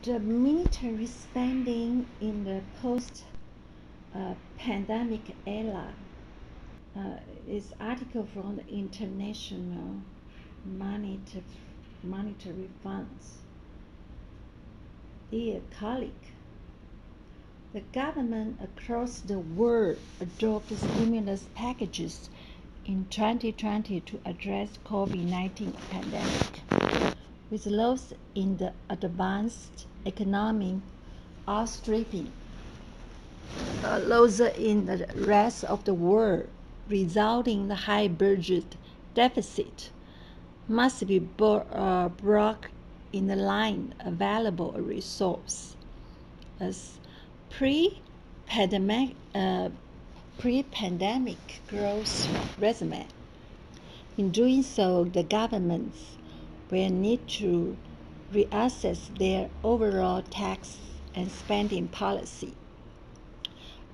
The military spending in the post-pandemic era is article from the International Monetary Funds. Dear colleague, the government across the world adopted stimulus packages in 2020 to address COVID-19 pandemic, with those in the advanced economy outstripping those in the rest of the world, resulting in the high budget deficit must be brought in the line available resource as pre-pandemic growth resume. In doing so, the governments will need to reassess their overall tax and spending policy.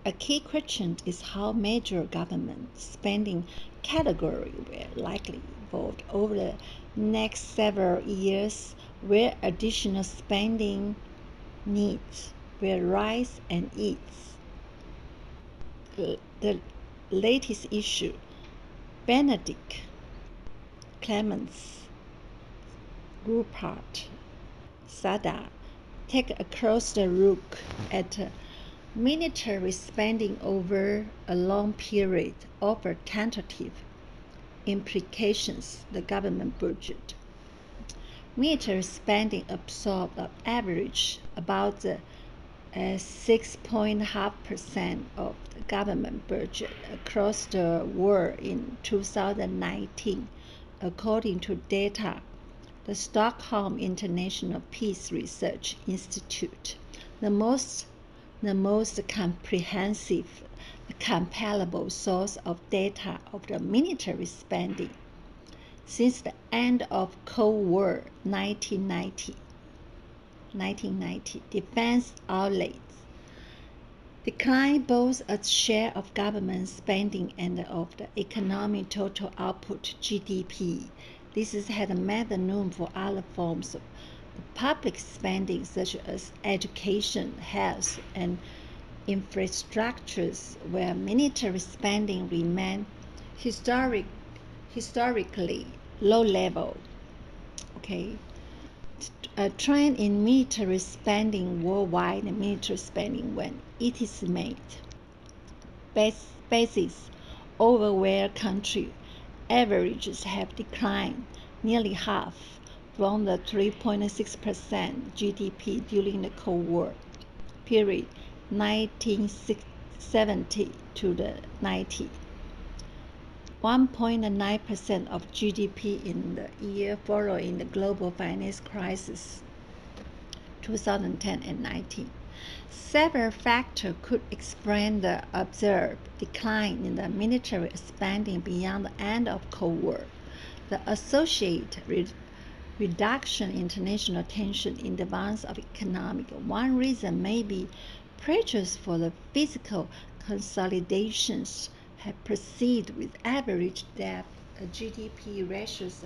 A key question is how major government spending categories will likely evolve over the next several years, where additional spending needs will rise and ease. The latest issue, Benedict Clemens, Rupert Sada, take a closer look at military spending over a long period offer tentative implications the government budget. Military spending absorbed on average about 6.5% of the government budget across the world in 2019, according to data the Stockholm International Peace Research Institute, the most comprehensive, comparable source of data of the military spending since the end of Cold War 1990. Defense outlets declined both as share of government spending and of the economic total output (GDP). This had made room for other forms of public spending such as education, health, and infrastructures, where military spending remained historically low level. A trend in military spending worldwide, military spending when it is made basis over where country averages have declined nearly half from the 3.6% GDP during the Cold War period 1970 to the 90. 1.9% of GDP in the year following the global finance crisis 2010 and 19. Several factors could explain the observed decline in the military spending beyond the end of Cold War. The associated reduction in international tension in advance of economic. One reason may be pressures for the fiscal consolidations have proceeded with average debt GDP ratios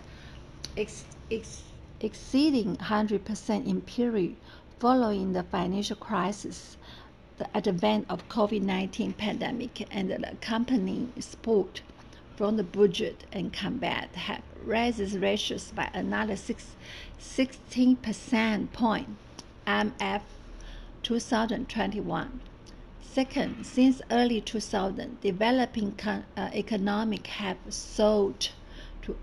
exceeding 100% in period following the financial crisis. The advent of COVID-19 pandemic and the accompanying support from the budget and combat have raised ratios by another 16% point. IMF 2021. Second, since early 2000, developing economic have sought to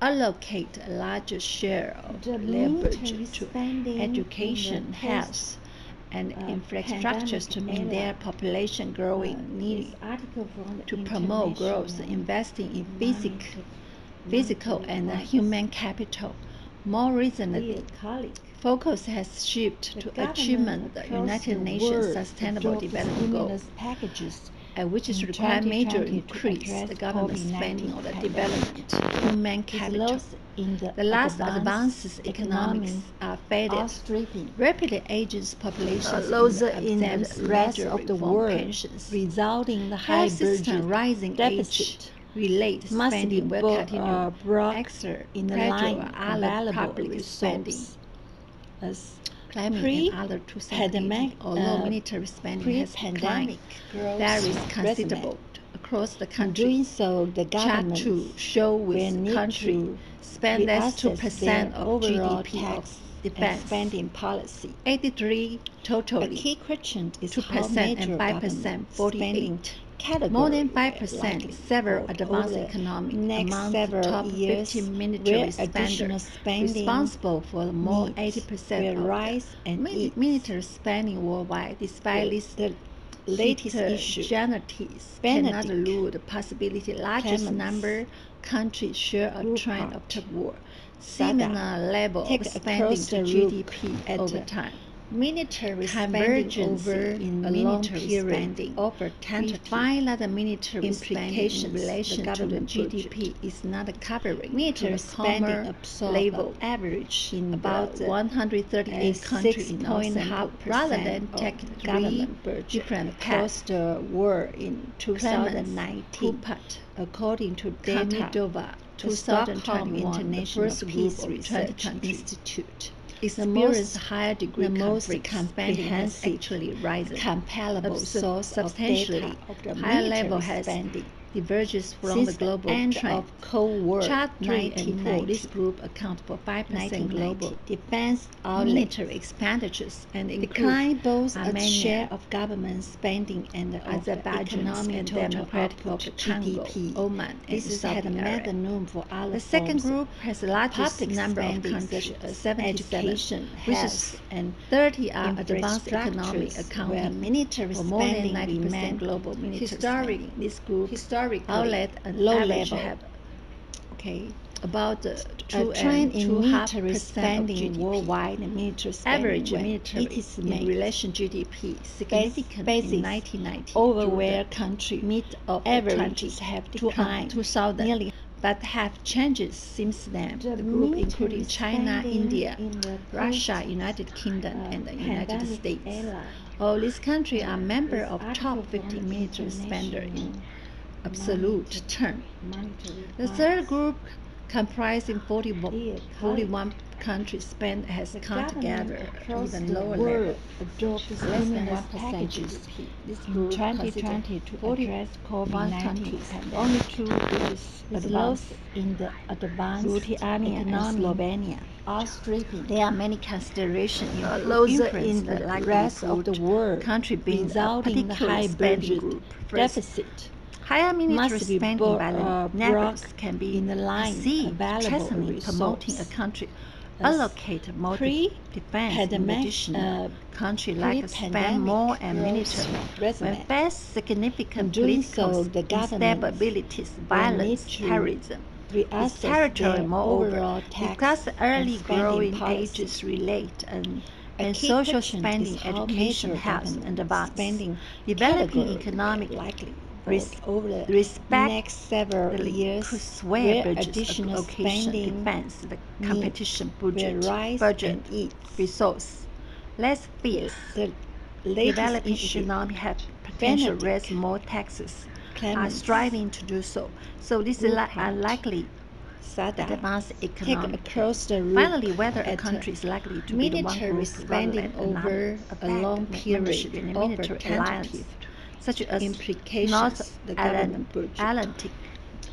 allocate a larger share of their budget to education, health, and infrastructures to meet their population growing needs. To promote growth, investing in physical and human capital. More recently, focus has shifted to achievement the United Nations Sustainable Development Goals, which is require major increase the government spending on the development human capital. The last advances economics are faded. Rapidly aging populations those in the rest of the world, resulting in the high budget rising deficit. Related Must spending be will continue brought exert in the pressure line on other available public spending. resource as Climate and other 2018, although military spending has declined, there is considerable across the country. In doing so, the government Chart 2 show with country spend less 2% of GDP of defense spending policy. 83 totally. A key question is 2% and 5%, 48. Category More than 5%, several advanced economies among the top 50 military spenders responsible for more 80% of rise and military spending worldwide. Despite this, the latest issue, cannot rule the possibility largest number countries share a trend of war, similar level of spending to GDP over time. Military spending over in a long military period spending over we find that the military spending in relation to the GDP is not covering military to the spending level average in about 138 countries in our sample, rather than take government three budget different across paths. the world in 2019, Pupat, according to data Kamidova, the Stockholm 2021, the International first group Peace of 20 Research countries Institute. experience higher degree the most conflict spending has comprehensive, actually risen. comparable source of Substantially data of the higher military level has spending diverges from since the global end trend. of Cold War. Chart 3 and 4, this 1990, group accounts for 5% global defense outlay military expenditures and decline include both a Armenia, share of government spending and of Azerbaijan economic and total Democratic output of the Congo, GDP. Oman, and This is Saudi had Arabia. another known for other The second forms of group has the largest public number of spending, countries, such as 77, education, which health, is and 30 are advanced economy infrastructures, accounting where military for more than spending 90% remained global military historic- spending. This group historically outlet and low average level. have about A 2 trend and in 2.5% military of spending GDP. worldwide, military spending Average when military it is in made relation GDP significant basis in 1990 over to where the country mid of the averages 20s have to declined 2000 nearly, but have changed since then. The The group military including China, spending India, in the Russia, United Kingdom, and the United pandemic States. era All these countries are members is of article top 50 from military spender in International absolute term. monetary The funds. third group, comprising The 41 countries, spend has The come government together across even the lower world level, adopted less than stimulus 1% packages GDP. This in group 2020 to address COVID-19 countries, pandemic. only two which is It's advanced, lost in the advanced Lithuania and economy, Slovenia. outstripping There are many considerations those influence in the likelihood rest of the world, country being a resulting in the particular high spending budget group. First, deficit. higher military Must be spending by the brought neighbors can be in the line perceived available threatening promoting a resource. country As allocate more defense in pre-pandemic, addition. Country like spend more and military. When resume. face significant In doing political so, the government instabilities, will violence, need to terrorism, its reassess territory their moreover, overall tax because and early spending growing policy. ages relate and A key social question spending, is how education, major health, government and advance. spending Developing category economic likely res- over the respect next several years, could sway where budgets, additional allocation, spending defense, the needs competition will budget, rise budget, and eat. resource. Let's face The latest developing issue, economy have potential Benedict raise more taxes, are Clements, striving to do so. So this is Rupert, unlikely Sada, advanced take economy. across the route Finally, whether a at country is likely to be the one military group rather spending than another, over a affect long membership period in a over military tentative alliance, such as implications North the government budget. Atlantic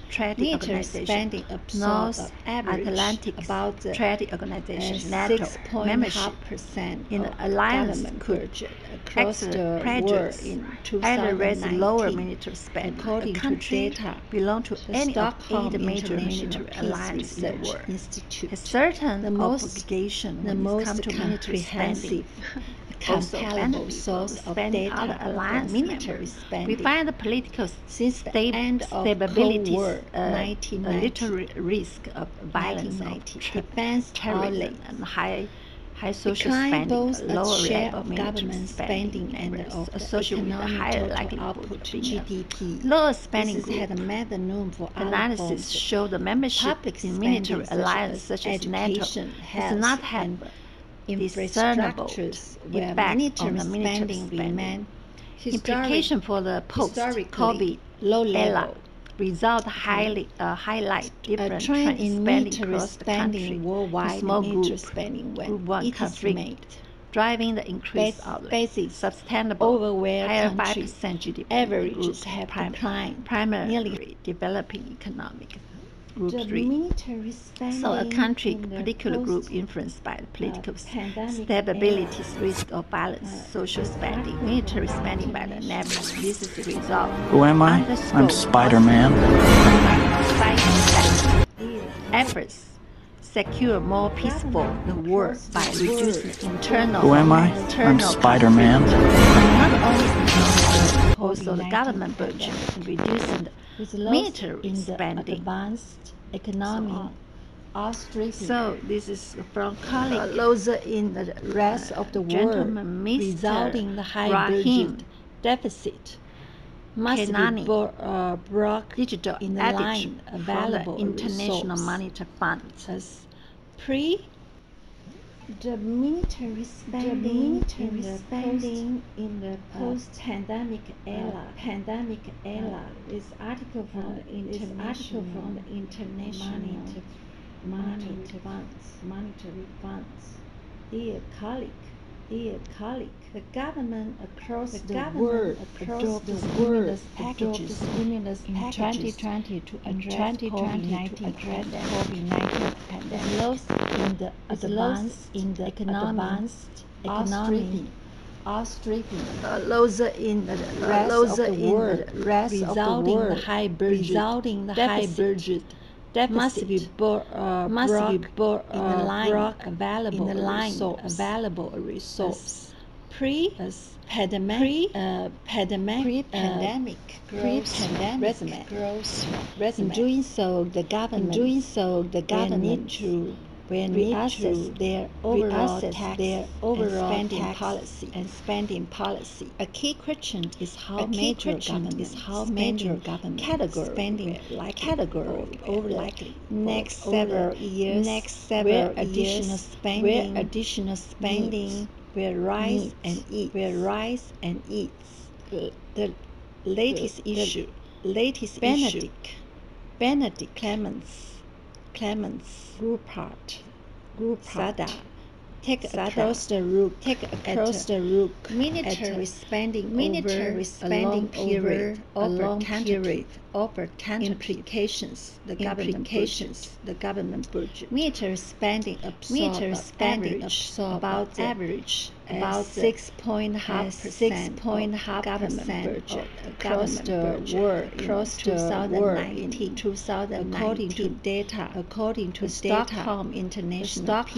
Treaty Military Organization, spending absorbed North average Atlantic about the Treaty Organization, NATO 6.5% membership in of alliance government could budget across the world prejudice in and raise lower 2019. military spending. According A to country data, belong to the any of Stockholm 8 major International military Peace alliances in the Research world. Institute, A certain the most- obligation the when it most comes to military comprehensive, spending. Also comparable benefit source from of spending data other of the alliance military members. spending. We find the political Since the end of Cold stability, War, a 1990, little risk of violence, of 1990, defense terrorism, outlay and high social decline spending, both a lower a share level of military government spending, spending and members of the associated with a economic higher total likelihood output of being a GDP. lower This spending has group. had a method known for other Analysis forms of show the membership public in spending military such alliance as such as NATO education, does health, not have and discernible infrastructures where effect on military the military spending spending. remain Implication for the historically post-COVID low era level. result highlight A different trend trends in spending military across the country spending to worldwide, small military group, spending when group 1 it is conflict made driving the increase of sustainable overwhelmed higher country 5% GDP averages group have declined primarily developing economic group the 3. military spending So a country, in the particular group influenced by the political stability, risk of violence, social spending, military spending by the neighbors. This is the result. Who am I? I'm Spider-Man. Efforts secure more peaceful the world by reducing internal Who am I? I'm Spider-Man. Not only also the government budget and reducing the military spending. Advanced economy So this is from colleague losses in the rest of the world, gentleman Mr. resulting in the high Rahim budget deficit must Kanani, be brought digital in the attitude line from available the International resource. Monetary Fund. As the military spending in the post-pandemic era. This article from the International Monetary Funds. Dear colleague, the government across the world adopted stimulus packages in 2020 to address COVID-19 pandemic. The loss in the economy outstripping losses in the rest of the world, resulting in the high budget deficit must be brought in the line available resource. Pre-pandemic growth. In doing so, the government will need to their overall tax and spending policy. A key question is how major government category next several years where additional spending will rise and eat. The latest issue. Benedict Clemens group Sada take across the rook military spending over implications the government budget military spending absorb about 6.5% government budget across the world 2019 according to Stockholm International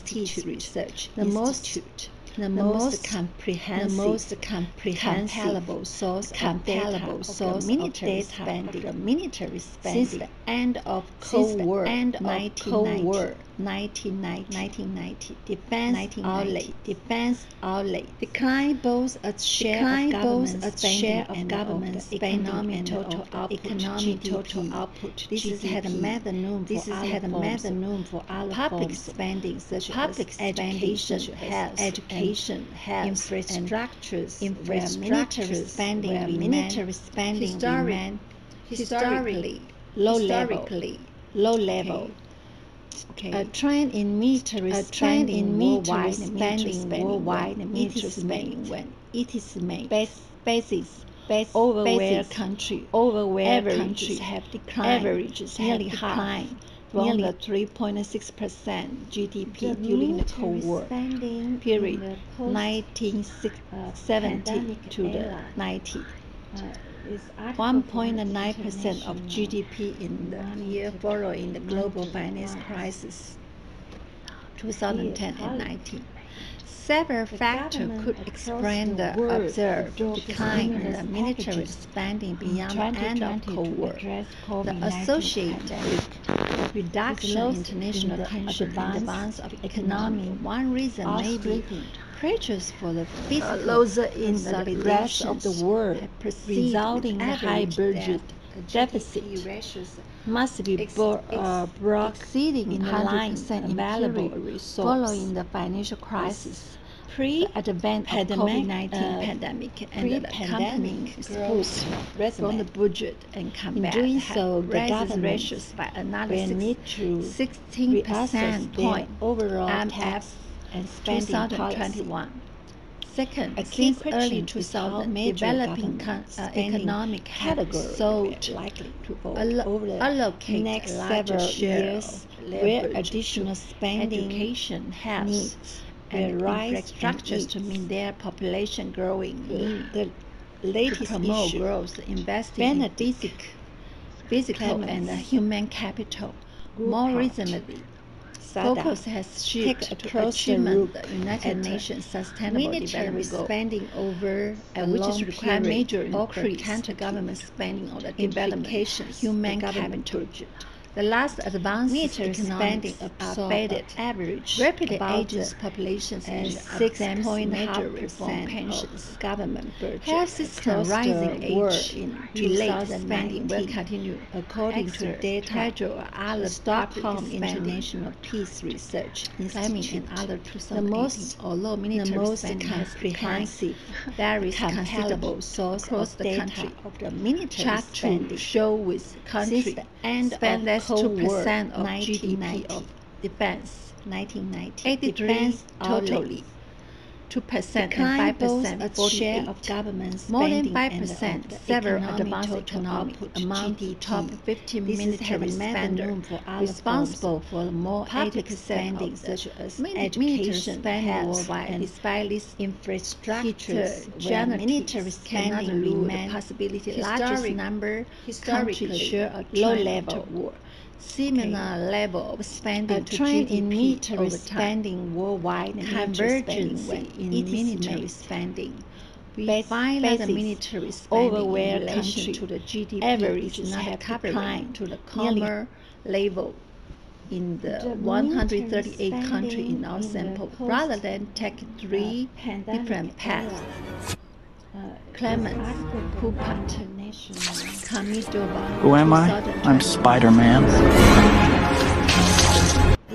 Peace Research the most comprehensive comparable source of military spending since the end of Cold War 1990 defense outlay decline both as share of government spending and total output. This has had a major known for other public spending such as education, health, infrastructures, where military spending remain historically low level. Okay. A trend in military spending worldwide when it is made basis overwhelmed countries have nearly declined from the 3.6% GDP during the Cold War period 1970 to the 90. 1.9% of GDP in the year following the global financial crisis 2010 and 19. Several factors could explain the observed decline in the military spending beyond the end of Cold War. The associated with reduction in international tension and advance of economy. One reason may be pressures for the fiscal in the rest of the world, resulting in high budget deficit must be brought exceeding in 100% available resource following the financial crisis. Pre-advent of COVID-19 pandemic and the accompanying boost from the budget and combat. In doing so, the government ratios by another 16% point overall tax and spending policy. 2021. Second, A key since early question is how 2000, major developing government spending economic have category sought likely to evolve over the allocate next a larger several share years, of where leverage additional to spending education, health, needs and will rise infrastructures to and meet their population growing need. the To latest promote issue, growth, investing in Benedict physical and Clemens human capital. Group More Heart, recently, SADA, focus has shifted take to across the achievement look the United at Nations Sustainable military Development Goal, spending over a which long is require period major of increase in country government spending on the development implications, human the government capital. budget. The last advances Military economics spending are absorbed faded. average Rapidly about ages populations need six advanced point major half reform percent pensions. of government budget Health system across rising the world age in related spending will 2019, continue. according to Extra data treasury or the other Stockholm public spending, International Peace Research climbing Institute. and other The 2018, most although military spending has declined, comprehensive, varies comparable considerably source across of the data country. of the military Chart 2 spending show with country since the end spend of less Cold War 2% of GDP 1990. of defense. 1990, 83 defense totally, 2% and declined both 5% a share 48. of government More than spending and 5%. of the Several economic advanced total economies output among the GDP. top 15 This is military having made the spenders room for other responsible forms for more public 80% spending of such as military education, spending health, worldwide. and Despite this infrastructures, where genetics military cannot spending rule the remain possibility largest number countries share a low trend level. toward similar level of spending A to trend in GDP military over time. spending worldwide, and military spending Convergence when in it is military made spending. We base- find that the basis military over spending where in relation country to the GDP averages is not have covering declined to the nearly common level in the The 138 military countries in our spending in the sample, rather than take three pandemic different paths. Clemens, Kupat, Kamidova, Who am I? I'm 2021. Spider-Man.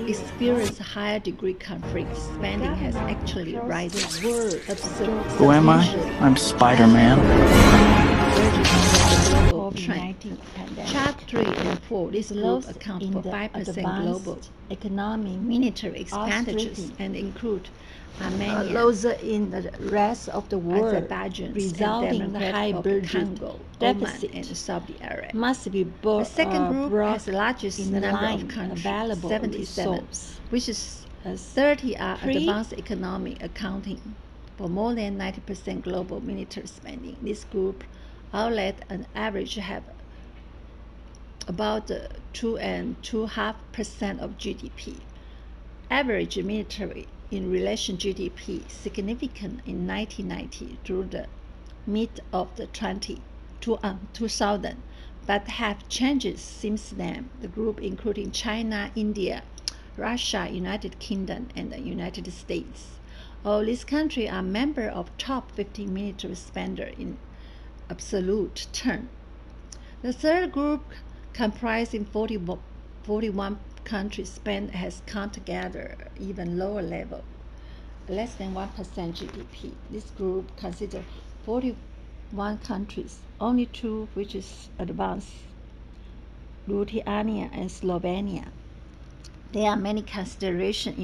Experience higher degree conflict spending has actually risen. Who am I? I'm Spider-Man. Global trend. Chart 3 and 4, this group account for 5% global economic military expenditures and include Armenia, lower in the rest of the world, Azerbaijan, resulting and in the high Democratic budget Congo, deficit Oman, and Saudi Arabia. must be The second group brought has the largest in the number line of countries, available 77, resource. which is As 30 are pre- advanced economy, accounting for more than 90% global military spending. This group outlet an average have about 2.5% of GDP. Average military in relation GDP significant in 1990 through the mid of the 2000, but have changed since then. The group including China, India, Russia, United Kingdom, and the United States. All these countries are members of top 15 military spender in absolute term. The third group, comprising 41 countries, spend has come together even lower level, less than 1% GDP. This group considers 41 countries, only two which is advanced, Lithuania and Slovenia. There are many considerations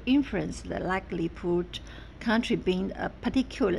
influence the likelihood country being a particular